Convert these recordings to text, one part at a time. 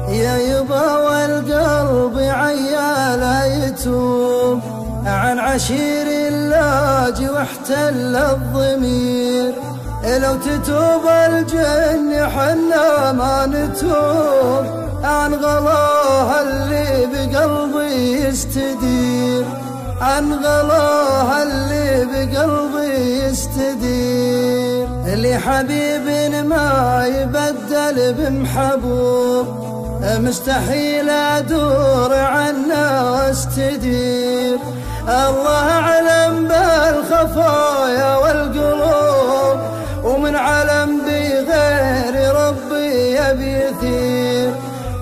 يا يبا والقلب عياله يتوب عن عشير اللاج واحتل الضمير. لو تتوب الجن حنا ما نتوب عن غلاها اللي بقلبي يستدير، عن غلاها اللي بقلبي يستدير. اللي حبيب ما يبدل بمحبوب مستحيل أدور عنه واستدير. الله أعلم بالخفايا والقلوب ومن علم بغير ربي يبي يثير،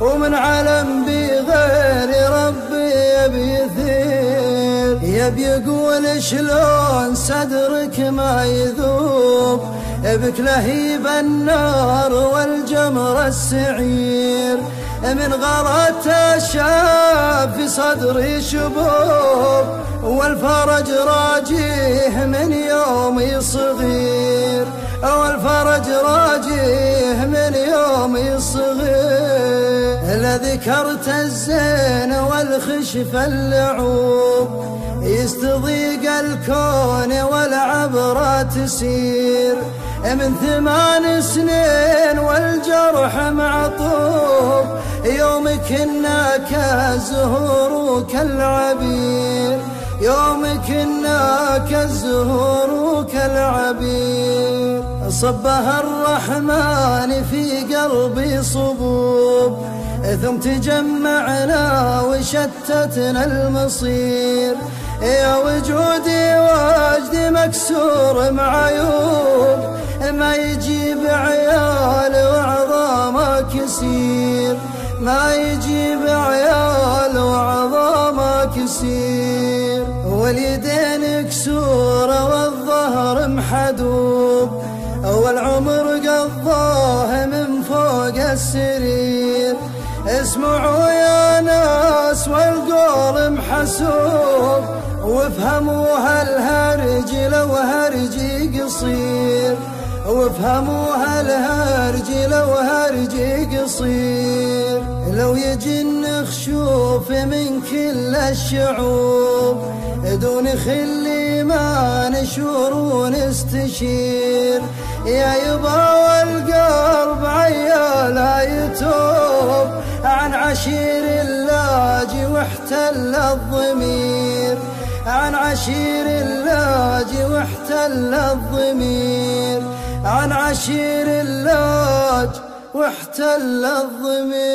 ومن علم بغير ربي يبي يثير. يبي يقول شلون صدرك ما يذوب بك لهيب النار والجمر السعير. من غلط الشاب في صدري شبوب والفرج راجيه من يومي صغير، والفرج راجيه من يومي صغير. لذكرت الزين والخشف اللعوب يستضيق الكون والعبرة تسير. من 8 سنين والجرح معطوب يوم كنا كالزهور وكالعبير، يوم كنا كالزهور وكالعبير. صبها الرحمن في قلبي صبوب ثم تجمعنا وشتتنا المصير. يا وجودي واجدي مكسور معيوب ما يجيب عيال وعظامه كسير، ما يجيب عيال وعظامه كسير. واليدين كسوره والظهر محدوب والعمر قضاه من فوق السرير. اسمعوا يا ناس والقول محسوب وافهموا هالهرج لو هرجي قصير، وافهموا هالهرج لو هرجي قصير. لو يجن خشوف من كل الشعوب دون خلي ما نشور ونستشير. يا يبا والقلب عياله يتوب عن عشير اللاج واحتل الضمير، عن عشير اللاج واحتل الضمير، عن عشير اللاج واحتل الضمير.